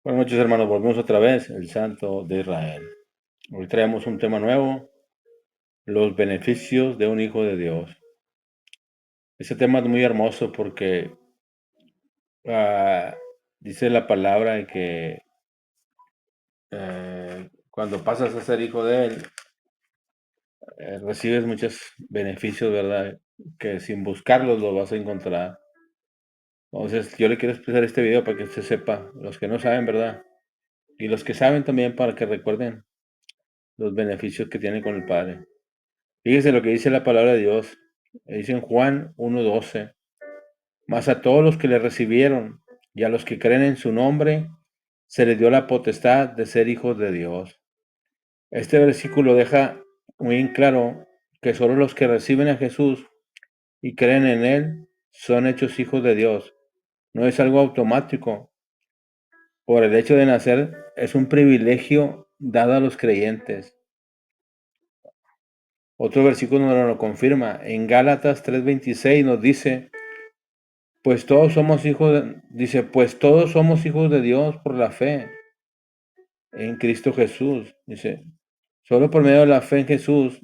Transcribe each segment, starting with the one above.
Buenas noches, hermanos. Volvemos otra vez, el Santo de Israel. Hoy traemos un tema nuevo, los beneficios de un hijo de Dios. Este tema es muy hermoso porque ah, dice la palabra de que cuando pasas a ser hijo de Él, recibes muchos beneficios, ¿verdad? Que sin buscarlos los vas a encontrar. Entonces, yo le quiero expresar este video para que usted sepa, los que no saben, ¿verdad? Y los que saben también para que recuerden los beneficios que tienen con el Padre. Fíjese lo que dice la palabra de Dios. Dice en Juan 1:12, mas a todos los que le recibieron y a los que creen en su nombre, se les dio la potestad de ser hijos de Dios. Este versículo deja muy en claro que solo los que reciben a Jesús y creen en Él son hechos hijos de Dios. No es algo automático. Por el hecho de nacer es un privilegio dado a los creyentes. Otro versículo nos lo confirma. En Gálatas 3:26 nos dice, pues todos somos hijos dice, pues todos somos hijos de Dios por la fe en Cristo Jesús. Dice, solo por medio de la fe en Jesús,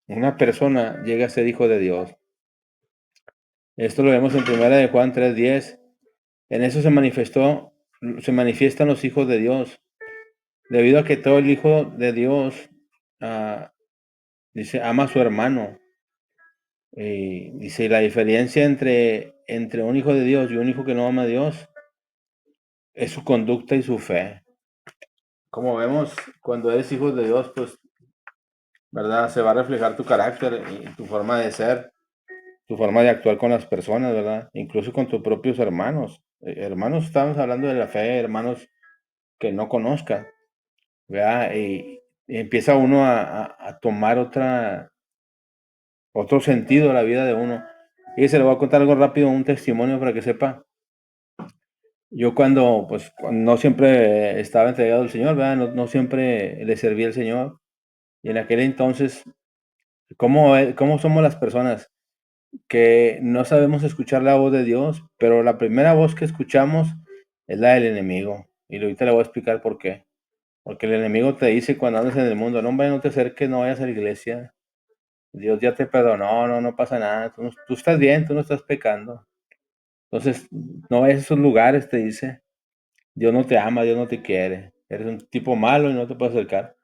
una persona llega a ser hijo de Dios. Esto lo vemos en primera de Juan 3:10. En eso se manifiestan los hijos de Dios, debido a que todo el hijo de Dios, ah, dice, ama a su hermano. Y dice, la diferencia entre un hijo de Dios y un hijo que no ama a Dios es su conducta y su fe. Como vemos, cuando eres hijo de Dios, pues, ¿verdad? Se va a reflejar tu carácter y tu forma de ser, tu forma de actuar con las personas, ¿verdad? Incluso con tus propios hermanos. Hermanos, estamos hablando de la fe, hermanos que no conozcan, ¿verdad? Y empieza uno a tomar otro sentido a la vida de uno. Y se le voy a contar algo rápido, un testimonio para que sepa. Yo no siempre estaba entregado al Señor, ¿verdad? No siempre le servía al Señor. Y en aquel entonces, ¿cómo somos las personas? Que no sabemos escuchar la voz de Dios, pero la primera voz que escuchamos es la del enemigo. Y ahorita le voy a explicar por qué. Porque el enemigo te dice cuando andas en el mundo, no, hombre, no te acerques, no vayas a la iglesia. Dios ya te perdonó, no pasa nada. Tú estás bien, tú no estás pecando. Entonces, no vayas a esos lugares, te dice. Dios no te ama, Dios no te quiere. Eres un tipo malo y no te puedes acercar.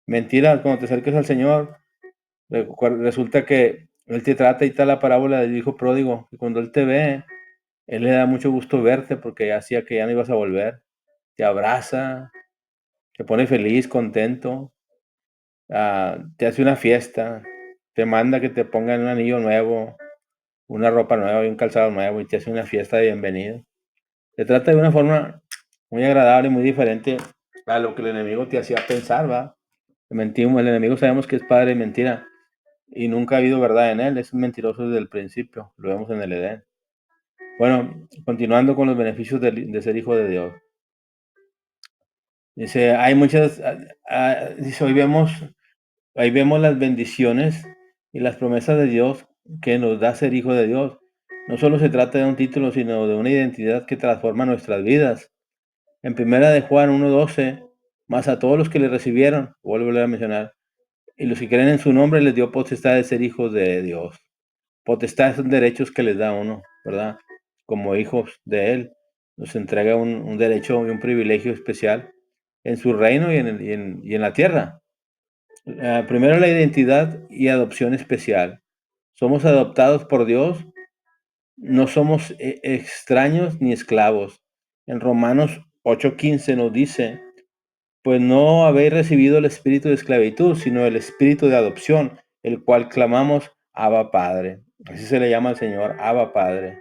Mentira, cuando te acerques al Señor, resulta que Él te trata y está la parábola del hijo pródigo, que cuando Él te ve, Él le da mucho gusto verte porque hacía que ya no ibas a volver. Te abraza, te pone feliz, contento, te hace una fiesta, te manda que te pongan un anillo nuevo, una ropa nueva y un calzado nuevo y te hace una fiesta de bienvenida. Te trata de una forma muy agradable, muy diferente a lo que el enemigo te hacía pensar, ¿va? Mentimos, el enemigo sabemos que es padre de mentira y nunca ha habido verdad en él, es un mentiroso desde el principio, lo vemos en el Edén. Bueno, continuando con los beneficios de ser hijo de Dios. Dice, hay muchas, dice, ahí vemos las bendiciones y las promesas de Dios que nos da ser hijo de Dios. No solo se trata de un título, sino de una identidad que transforma nuestras vidas. En primera de Juan 1:12, más a todos los que le recibieron, vuelvo a volver a mencionar, y los que creen en su nombre les dio potestad de ser hijos de Dios. Potestad son derechos que les da uno, ¿verdad? Como hijos de Él, nos entrega un derecho y un privilegio especial en su reino y en la tierra. Primero la identidad y adopción especial. Somos adoptados por Dios, no somos extraños ni esclavos. En Romanos 8:15 nos dice, pues no habéis recibido el espíritu de esclavitud, sino el espíritu de adopción, el cual clamamos, Abba Padre. Así se le llama al Señor, Abba Padre,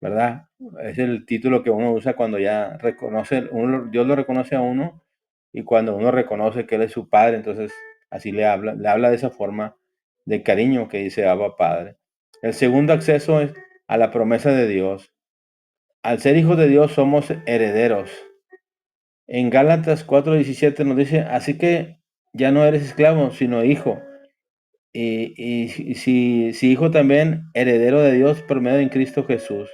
¿verdad? Es el título que uno usa cuando ya reconoce, Dios lo reconoce a uno y cuando uno reconoce que Él es su Padre, entonces así le habla de esa forma de cariño que dice Abba Padre. El segundo acceso es a la promesa de Dios. Al ser hijos de Dios somos herederos. En Gálatas 4:17 nos dice, así que ya no eres esclavo, sino hijo. Y si hijo también, heredero de Dios por medio de Cristo Jesús.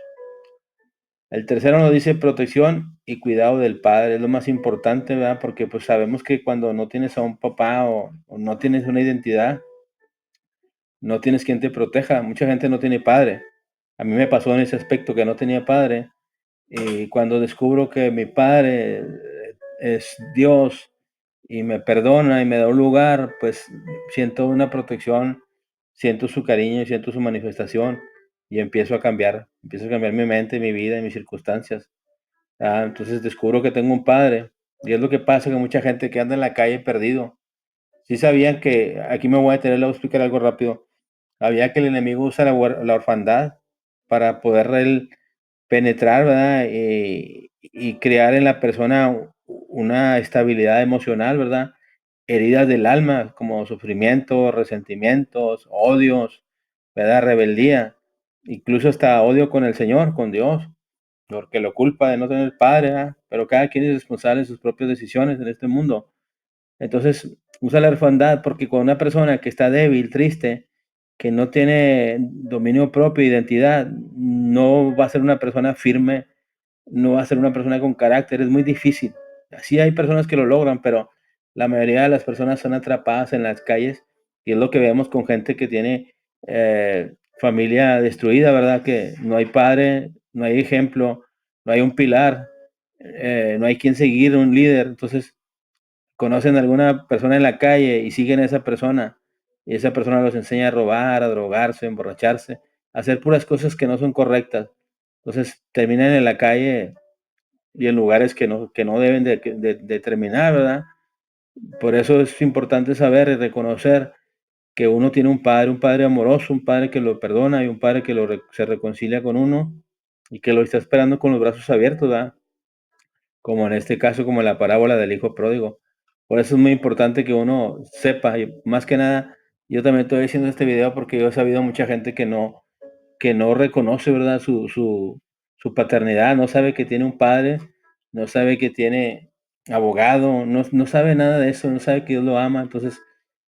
El tercero nos dice protección y cuidado del padre, es lo más importante, ¿verdad? Porque pues sabemos que cuando no tienes a un papá o no tienes una identidad, no tienes quien te proteja. Mucha gente no tiene padre. A mí me pasó en ese aspecto que no tenía padre. Y cuando descubro que mi padre es Dios y me perdona y me da un lugar, pues siento una protección, siento su cariño y siento su manifestación y empiezo a cambiar mi mente, mi vida y mis circunstancias. Entonces descubro que tengo un padre y es lo que pasa con mucha gente que anda en la calle perdido. Sí sabían que, aquí me voy a detener, le voy a explicar algo rápido. Había que el enemigo usa la orfandad para poder él penetrar, ¿verdad? Y crear en la persona una estabilidad emocional, ¿verdad? Heridas del alma, como sufrimientos, resentimientos, odios, ¿verdad? Rebeldía, incluso hasta odio con el Señor, con Dios, porque lo culpa de no tener padre, ¿verdad? Pero cada quien es responsable de sus propias decisiones en este mundo. Entonces, usa la orfandad porque con una persona que está débil, triste, que no tiene dominio propio, identidad, no va a ser una persona firme, no va a ser una persona con carácter, es muy difícil. Sí hay personas que lo logran, pero la mayoría de las personas son atrapadas en las calles y es lo que vemos con gente que tiene familia destruida, ¿verdad? Que no hay padre, no hay ejemplo, no hay un pilar, no hay quien seguir, un líder. Entonces, conocen a alguna persona en la calle y siguen a esa persona, y esa persona los enseña a robar, a drogarse, a emborracharse, a hacer puras cosas que no son correctas. Entonces terminan en la calle y en lugares que no deben de terminar, ¿verdad? Por eso es importante saber y reconocer que uno tiene un padre amoroso, un padre que lo perdona y un padre que se reconcilia con uno y que lo está esperando con los brazos abiertos, ¿verdad? Como en este caso, como en la parábola del hijo pródigo. Por eso es muy importante que uno sepa, y más que nada, yo también estoy haciendo este video porque yo he sabido mucha gente que no reconoce, ¿verdad? Su paternidad, no sabe que tiene un padre, no sabe que tiene abogado, no sabe nada de eso, no sabe que Dios lo ama. Entonces,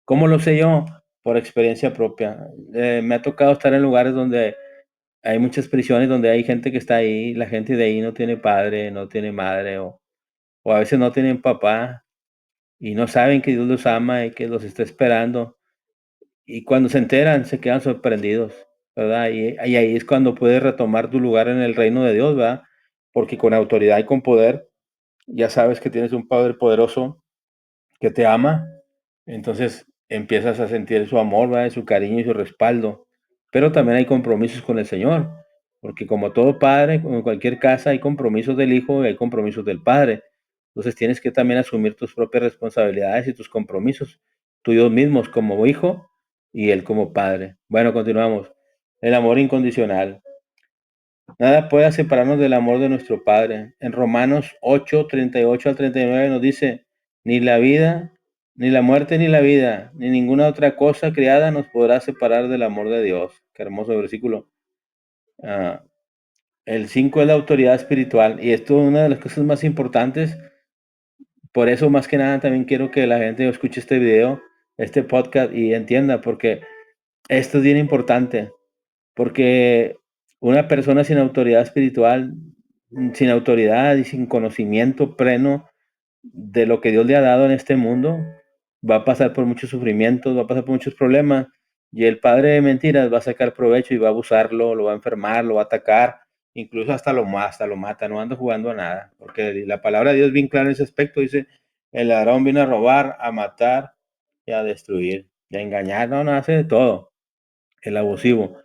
¿cómo lo sé yo? Por experiencia propia. Me ha tocado estar en lugares donde hay muchas prisiones, donde hay gente que está ahí, la gente de ahí no tiene padre, no tiene madre, o a veces no tienen papá y no saben que Dios los ama y que los está esperando. Y cuando se enteran, se quedan sorprendidos, ¿verdad? Y ahí es cuando puedes retomar tu lugar en el reino de Dios, ¿verdad? Porque con autoridad y con poder, ya sabes que tienes un Padre poderoso que te ama, entonces empiezas a sentir su amor, ¿verdad? Su cariño y su respaldo. Pero también hay compromisos con el Señor, porque como todo padre, como en cualquier casa, hay compromisos del hijo y hay compromisos del padre. Entonces tienes que también asumir tus propias responsabilidades y tus compromisos, tuyos mismos como hijo y él como padre. Bueno, continuamos. El amor incondicional. Nada puede separarnos del amor de nuestro Padre. En Romanos 8, 38 al 39 nos dice, ni la vida, ni la muerte, ni la vida, ni ninguna otra cosa creada nos podrá separar del amor de Dios. Qué hermoso versículo. Ah, el 5 es la autoridad espiritual y esto es una de las cosas más importantes. Por eso, más que nada, también quiero que la gente escuche este video, este podcast y entienda, porque esto es bien importante. Porque una persona sin autoridad espiritual, sin autoridad y sin conocimiento pleno de lo que Dios le ha dado en este mundo, va a pasar por muchos sufrimientos, va a pasar por muchos problemas, y el padre de mentiras va a sacar provecho y va a abusarlo, lo va a enfermar, lo va a atacar, incluso hasta lo mata, no anda jugando a nada, porque la palabra de Dios es bien clara en ese aspecto, dice, el ladrón viene a robar, a matar y a destruir, y a engañar, no, hace de todo, el abusivo.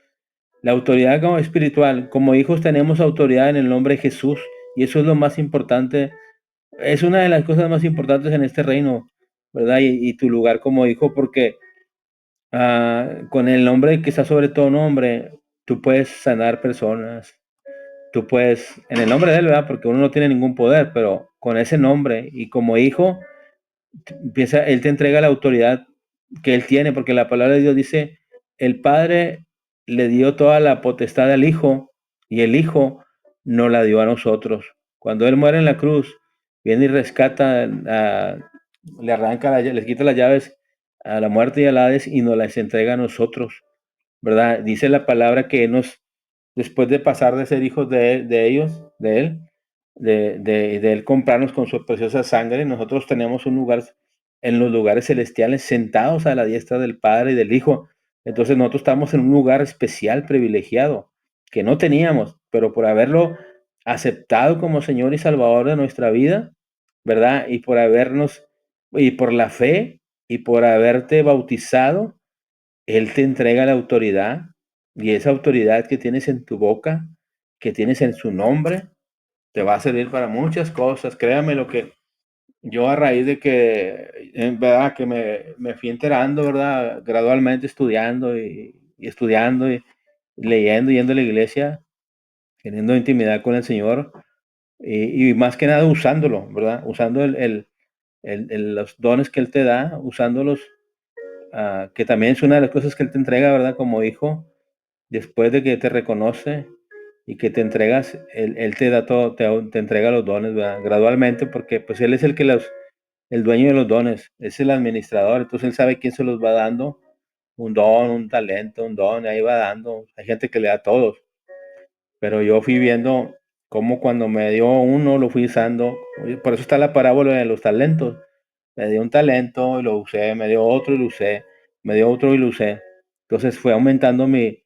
La autoridad como espiritual, como hijos tenemos autoridad en el nombre de Jesús y eso es lo más importante, es una de las cosas más importantes en este reino, ¿verdad? Y tu lugar como hijo, porque con el nombre que está sobre todo nombre, tú puedes sanar personas, tú puedes, en el nombre de él, ¿verdad? Porque uno no tiene ningún poder, pero con ese nombre y como hijo, empieza, él te entrega la autoridad que él tiene, porque la palabra de Dios dice, el Padre le dio toda la potestad al Hijo y el Hijo nos la dio a nosotros. Cuando él muere en la cruz, viene y rescata, le arranca, les quita las llaves a la muerte y al Hades y nos las entrega a nosotros, ¿verdad? Dice la palabra que nos después de pasar de ser hijos de ellos, de Él, de Él comprarnos con su preciosa sangre, nosotros tenemos un lugar en los lugares celestiales sentados a la diestra del Padre y del Hijo. Entonces nosotros estamos en un lugar especial, privilegiado, que no teníamos, pero por haberlo aceptado como Señor y Salvador de nuestra vida, ¿verdad? Y por habernos, y por la fe, y por haberte bautizado, Él te entrega la autoridad, y esa autoridad que tienes en tu boca, que tienes en su nombre, te va a servir para muchas cosas. Créame lo que yo a raíz de que, en verdad, que me fui enterando, ¿verdad? Gradualmente estudiando y estudiando y leyendo, yendo a la iglesia, teniendo intimidad con el Señor y más que nada usándolo, ¿verdad? Usando los dones que Él te da, usándolos, que también es una de las cosas que Él te entrega, ¿verdad? Como hijo, después de que te reconoce y que te entregas, Él te da todo, te entrega los dones, ¿verdad? Gradualmente, porque pues Él es el dueño de los dones, es el administrador, entonces Él sabe quién se los va dando, un don, un talento, un don, ahí va dando. Hay gente que le da a todos, pero yo fui viendo cómo cuando me dio uno lo fui usando. Por eso está la parábola de los talentos. Me dio un talento y lo usé, me dio otro y lo usé, me dio otro y lo usé. Entonces fue aumentando mi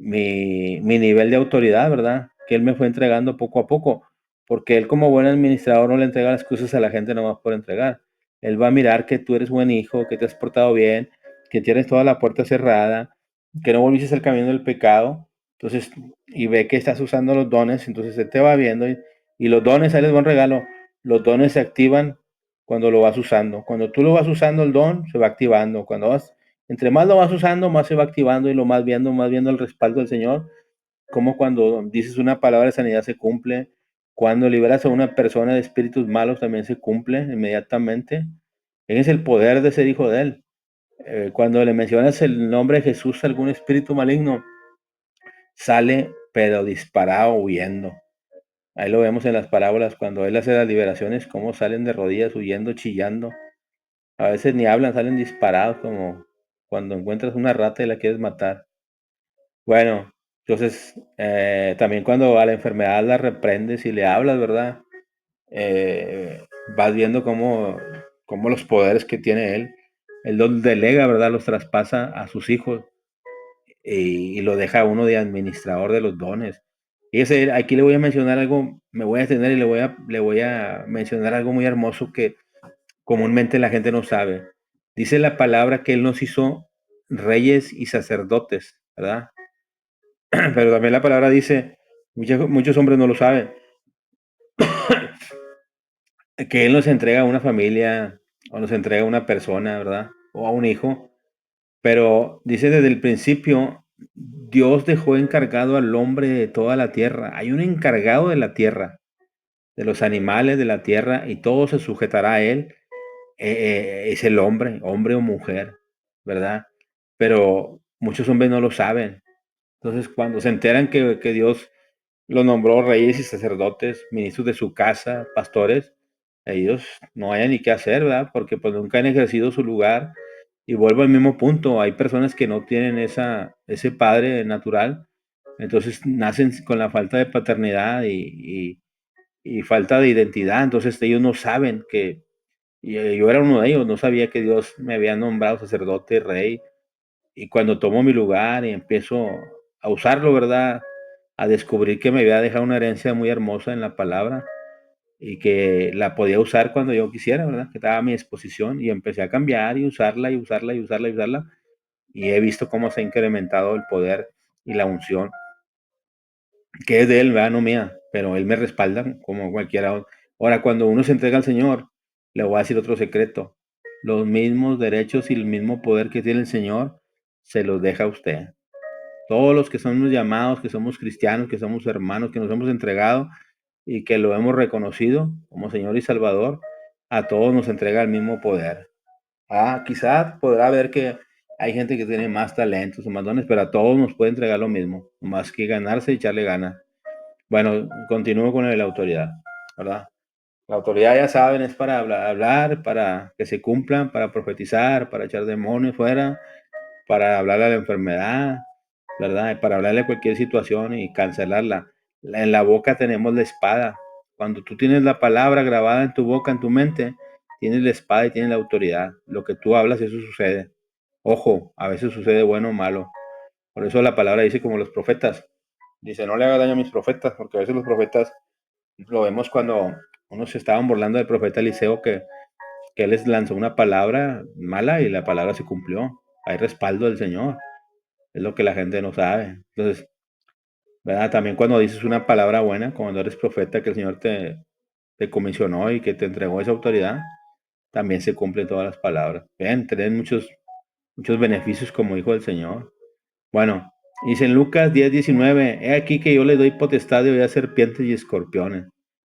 nivel de autoridad, ¿verdad? Que Él me fue entregando poco a poco, porque Él como buen administrador no le entrega las cosas a la gente nomás por entregar. Él va a mirar que tú eres buen hijo, que te has portado bien, que tienes toda la puerta cerrada, que no volviste al camino del pecado. Entonces, y ve que estás usando los dones, entonces Él te va viendo y los dones, ahí les va un regalo, los dones se activan cuando lo vas usando. Cuando tú lo vas usando el don, se va activando. Entre más lo vas usando, más se va activando y lo más viendo el respaldo del Señor, como cuando dices una palabra de sanidad se cumple, cuando liberas a una persona de espíritus malos también se cumple inmediatamente. Ese es el poder de ser hijo de Él. Cuando le mencionas el nombre de Jesús a algún espíritu maligno, sale pero disparado huyendo. Ahí lo vemos en las parábolas, cuando Él hace las liberaciones, cómo salen de rodillas huyendo, chillando. A veces ni hablan, salen disparados como cuando encuentras una rata y la quieres matar. Bueno, entonces también cuando a la enfermedad la reprendes y le hablas, ¿verdad? Eh, vas viendo cómo los poderes que tiene él los delega, ¿verdad? Los traspasa a sus hijos y lo deja a uno de administrador de los dones. Y aquí le voy a mencionar algo, me voy a detener y le voy a mencionar algo muy hermoso que comúnmente la gente no sabe. Dice la palabra que Él nos hizo reyes y sacerdotes, ¿verdad? Pero también la palabra dice, muchos hombres no lo saben, que Él nos entrega a una familia o nos entrega a una persona, ¿verdad? O a un hijo. Pero dice desde el principio, Dios dejó encargado al hombre de toda la tierra. Hay un encargado de la tierra, de los animales de la tierra, y todo se sujetará a Él. Es el hombre, hombre o mujer, ¿verdad? Pero muchos hombres no lo saben. Entonces, cuando se enteran que Dios los nombró reyes y sacerdotes, ministros de su casa, pastores, ellos no hayan ni qué hacer, ¿verdad? Porque pues nunca han ejercido su lugar. Y vuelvo al mismo punto, hay personas que no tienen ese padre natural, entonces nacen con la falta de paternidad y falta de identidad, entonces ellos no saben y yo era uno de ellos, no sabía que Dios me había nombrado sacerdote, rey, y cuando tomo mi lugar y empiezo a usarlo, ¿verdad? A descubrir que me había dejado una herencia muy hermosa en la palabra y que la podía usar cuando yo quisiera, ¿verdad? Que estaba a mi disposición y empecé a cambiar y usarla y usarla y usarla y usarla y he visto cómo se ha incrementado el poder y la unción, que es de Él, ¿verdad? No mía, pero Él me respalda como cualquiera. Ahora, cuando uno se entrega al Señor, le voy a decir otro secreto. Los mismos derechos y el mismo poder que tiene el Señor, se los deja a usted. Todos los que somos llamados, que somos cristianos, que somos hermanos, que nos hemos entregado y que lo hemos reconocido como Señor y Salvador, a todos nos entrega el mismo poder. Quizás podrá ver que hay gente que tiene más talentos o más dones, pero a todos nos puede entregar lo mismo, más que ganarse y echarle ganas. Bueno, continúo con la autoridad, ¿verdad? La autoridad, ya saben, es para hablar, para que se cumplan, para profetizar, para echar demonios fuera, para hablar a la enfermedad, ¿verdad? Para hablarle a cualquier situación y cancelarla. En la boca tenemos la espada. Cuando tú tienes la palabra grabada en tu boca, en tu mente, tienes la espada y tienes la autoridad. Lo que tú hablas, eso sucede. Ojo, a veces sucede bueno o malo. Por eso la palabra dice como los profetas. Dice, no le haga daño a mis profetas, porque a veces los profetas lo vemos cuando unos se estaban burlando del profeta Eliseo que él les lanzó una palabra mala y la palabra se cumplió. Hay respaldo del Señor. Es lo que la gente no sabe. Entonces, ¿verdad? También cuando dices una palabra buena, cuando eres profeta, que el Señor te comisionó y que te entregó esa autoridad, también se cumplen todas las palabras. Ven, tienen muchos beneficios como hijo del Señor. Bueno, dice en Lucas 10:19, he aquí que yo le doy potestad de hollar serpientes y escorpiones.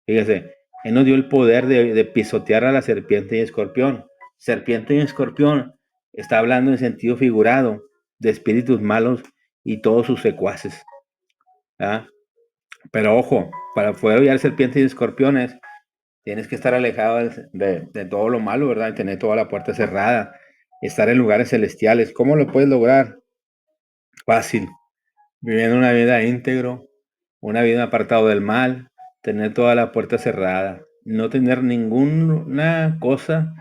Fíjese, Él nos dio el poder de pisotear a la serpiente y escorpión. Serpiente y escorpión está hablando en sentido figurado de espíritus malos y todos sus secuaces. ¿Ah? Pero ojo, para poder hollar serpientes y escorpiones, tienes que estar alejado de todo lo malo, ¿verdad? Y tener toda la puerta cerrada, estar en lugares celestiales. ¿Cómo lo puedes lograr? Fácil, viviendo una vida íntegro, una vida apartado del mal, tener toda la puerta cerrada, no tener ninguna cosa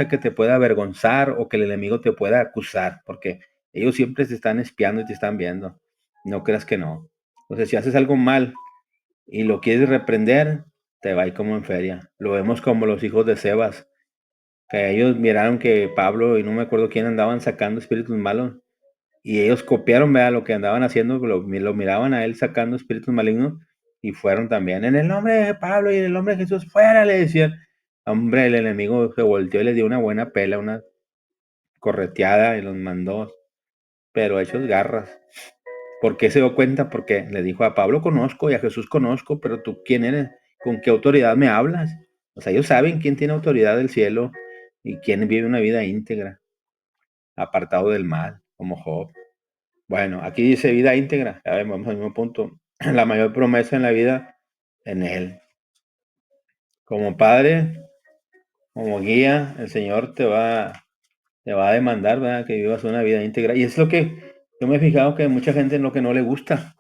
que te pueda avergonzar o que el enemigo te pueda acusar, porque ellos siempre te están espiando y te están viendo. No creas que no. Entonces, si haces algo mal y lo quieres reprender, te va a ir como en feria. Lo vemos como los hijos de Sebas, que ellos miraron que Pablo y no me acuerdo quién andaban sacando espíritus malos y ellos copiaron, vea, lo que andaban haciendo, lo miraban a él sacando espíritus malignos y fueron también. En el nombre de Pablo y en el nombre de Jesús, fuera, le decían. Hombre, el enemigo se volteó y le dio una buena pela, una correteada y los mandó, pero hechos garras. ¿Por qué se dio cuenta? Porque le dijo a Pablo conozco y a Jesús conozco, pero tú quién eres, con qué autoridad me hablas. O sea, ellos saben quién tiene autoridad del cielo y quién vive una vida íntegra, apartado del mal, como Job. Bueno, aquí dice vida íntegra. Ya ven, vamos al mismo punto. La mayor promesa en la vida en Él. Como padre, como guía, el Señor te va a demandar, ¿verdad? Que vivas una vida íntegra. Y es lo que yo me he fijado que mucha gente es lo que no le gusta.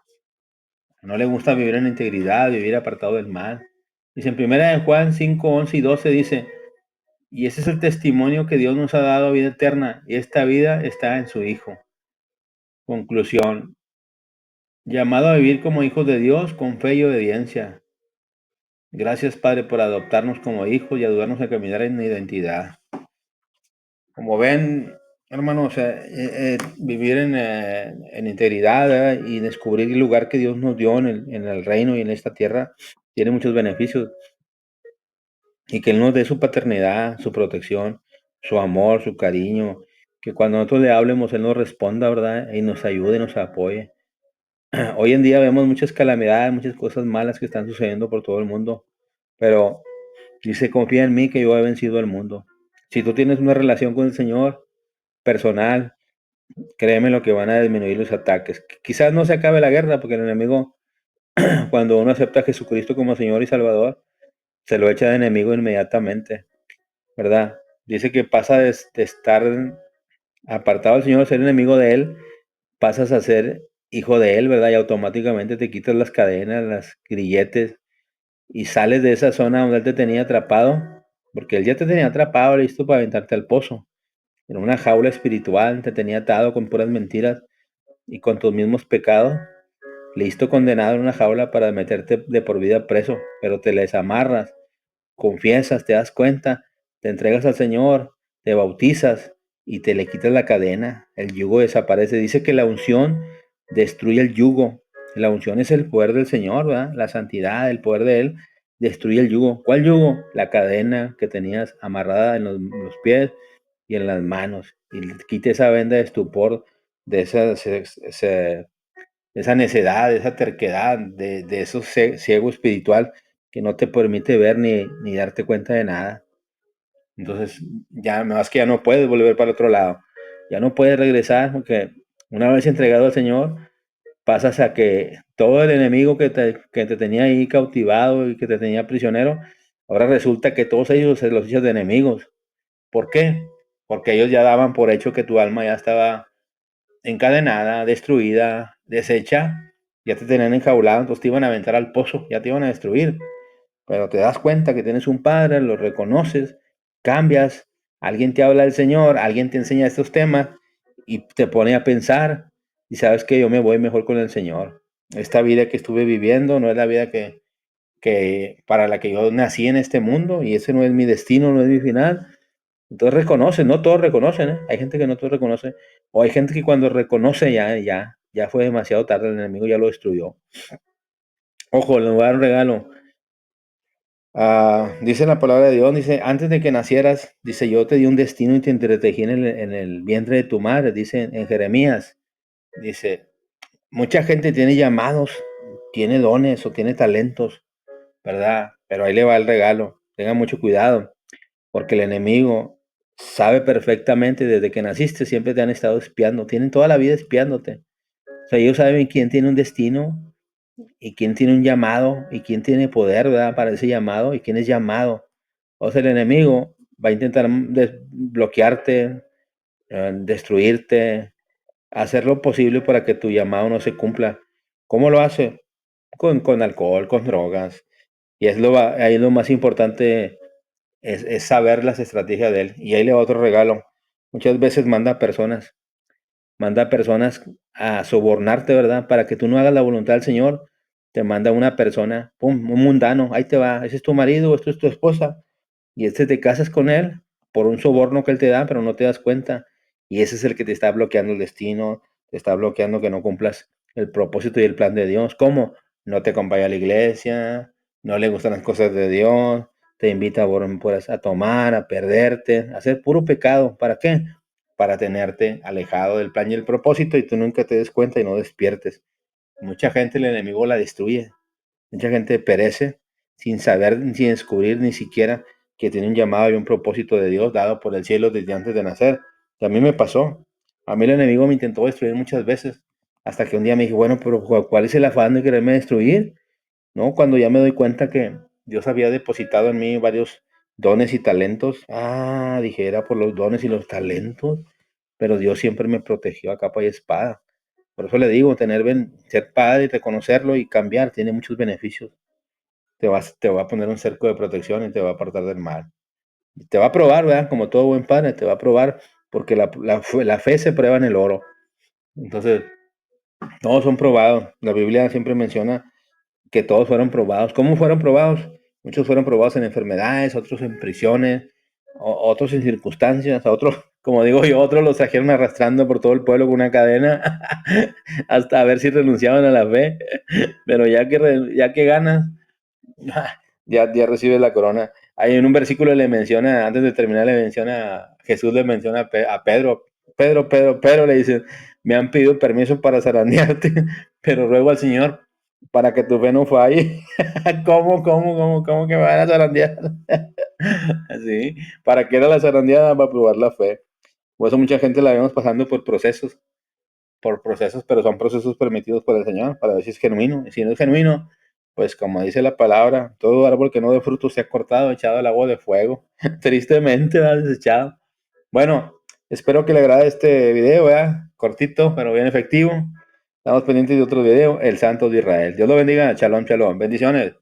No le gusta vivir en integridad, vivir apartado del mal. Dice en primera de Juan 5:11 y 12 dice, y ese es el testimonio que Dios nos ha dado, vida eterna, y esta vida está en su Hijo. Conclusión, llamado a vivir como hijos de Dios con fe y obediencia. Gracias, Padre, por adoptarnos como hijos y ayudarnos a caminar en identidad. Como ven, hermanos, vivir en integridad, ¿verdad? Y descubrir el lugar que Dios nos dio en el reino y en esta tierra tiene muchos beneficios. Y que Él nos dé su paternidad, su protección, su amor, su cariño. Que cuando nosotros le hablemos, Él nos responda, ¿verdad? Y nos ayude, nos apoye. Hoy en día vemos muchas calamidades, muchas cosas malas que están sucediendo por todo el mundo. Pero dice, confía en mí que yo he vencido al mundo. Si tú tienes una relación con el Señor personal, créeme lo que van a disminuir los ataques. Quizás no se acabe la guerra, porque el enemigo, cuando uno acepta a Jesucristo como Señor y Salvador, se lo echa de enemigo inmediatamente, ¿verdad? Dice que pasa de estar apartado del Señor, ser enemigo de Él, pasas a ser hijo de Él, ¿verdad? Y automáticamente te quitas las cadenas, las grilletes, y sales de esa zona donde Él te tenía atrapado, porque Él ya te tenía atrapado, listo para aventarte al pozo. En una jaula espiritual te tenía atado con puras mentiras y con tus mismos pecados, listo condenado en una jaula para meterte de por vida preso, pero te les amarras, confiesas, te das cuenta, te entregas al Señor, te bautizas y te le quitas la cadena, el yugo desaparece. Dice que la unción destruye el yugo. La unción es el poder del Señor, ¿verdad? La santidad, el poder de Él destruye el yugo. ¿Cuál yugo? La cadena que tenías amarrada en los pies y en las manos. Y quite esa venda de estupor, de esa necedad, de esa terquedad, de esos ciego espiritual que no te permite ver ni darte cuenta de nada. Entonces, ya más que ya no puedes volver para otro lado. Ya no puedes regresar porque una vez entregado al Señor, pasas a que todo el enemigo que te tenía ahí cautivado y que te tenía prisionero, ahora resulta que todos ellos se los echas de enemigos. ¿Por qué? Porque ellos ya daban por hecho que tu alma ya estaba encadenada, destruida, deshecha, ya te tenían enjaulado, entonces te iban a aventar al pozo, ya te iban a destruir. Pero te das cuenta que tienes un padre, lo reconoces, cambias, alguien te habla del Señor, alguien te enseña estos temas y te pone a pensar y sabes que yo me voy mejor con el Señor. Esta vida que estuve viviendo no es la vida que para la que yo nací en este mundo y ese no es mi destino, no es mi final. Entonces reconoce, no todos reconocen, ¿eh? Hay gente que no todos reconoce, o hay gente que cuando reconoce ya fue demasiado tarde, el enemigo ya lo destruyó. Ojo, le voy a dar un regalo. Dice la palabra de Dios, dice, antes de que nacieras, dice, yo te di un destino y te entretejí en el vientre de tu madre, dice en Jeremías, dice, mucha gente tiene llamados, tiene dones o tiene talentos, ¿verdad? Pero ahí le va el regalo, tenga mucho cuidado, porque el enemigo sabe perfectamente desde que naciste, siempre te han estado espiando, tienen toda la vida espiándote. O sea, ellos saben quién tiene un destino y quién tiene un llamado y quién tiene poder, ¿verdad? Para ese llamado y quién es llamado. O sea, el enemigo va a intentar bloquearte, destruirte, hacer lo posible para que tu llamado no se cumpla. ¿Cómo lo hace? Con alcohol, con drogas. Y ahí lo más importante es saber las estrategias de él. Y ahí le va otro regalo. Muchas veces manda personas a sobornarte, ¿verdad? Para que tú no hagas la voluntad del Señor. Te manda una persona, pum, un mundano, ahí te va, ese es tu marido, esto es tu esposa, y te casas con él por un soborno que él te da, pero no te das cuenta. Y ese es el que te está bloqueando el destino, te está bloqueando que no cumplas el propósito y el plan de Dios. ¿Cómo? No te acompaña a la iglesia, no le gustan las cosas de Dios, te invita a tomar, a perderte, a hacer puro pecado. ¿Para qué? Para tenerte alejado del plan y el propósito y tú nunca te des cuenta y no despiertes. Mucha gente el enemigo la destruye. Mucha gente perece sin saber, sin descubrir ni siquiera que tiene un llamado y un propósito de Dios dado por el cielo desde antes de nacer. Y a mí me pasó. A mí el enemigo me intentó destruir muchas veces. Hasta que un día me dije, bueno, pero ¿cuál es el afán de quererme destruir? ¿No? Cuando ya me doy cuenta que Dios había depositado en mí varios dones y talentos. Dije, era por los dones y los talentos. Pero Dios siempre me protegió a capa y espada. Por eso le digo, ser padre y reconocerlo y cambiar tiene muchos beneficios. Te va a poner un cerco de protección y te va a apartar del mal. Y te va a probar, ¿verdad? Como todo buen padre, te va a probar porque la fe se prueba en el oro. Entonces, todos son probados. La Biblia siempre menciona que todos fueron probados. ¿Cómo fueron probados? Muchos fueron probados en enfermedades, otros en prisiones, otros en circunstancias, a otros, como digo yo, otros los trajeron arrastrando por todo el pueblo con una cadena hasta a ver si renunciaban a la fe. Pero ya que ganas, ya recibe la corona. Ahí en un versículo le menciona, antes de terminar, Jesús le menciona a Pedro, Pedro, le dice, me han pedido permiso para zarandearte, pero ruego al Señor para que tu fe no falle. ¿Cómo que me van a zarandear? Así, ¿para qué era la zarandeada? Para probar la fe. Por eso mucha gente la vemos pasando por procesos, pero son procesos permitidos por el Señor para ver si es genuino. Y si no es genuino, pues como dice la palabra, todo árbol que no dé fruto se ha cortado, echado al agua de fuego. Tristemente, va desechado. Bueno, espero que le agrade este video, ¿verdad? Cortito, pero bien efectivo. Estamos pendientes de otro video, el Santo de Israel. Dios lo bendiga. Shalom, shalom. Bendiciones.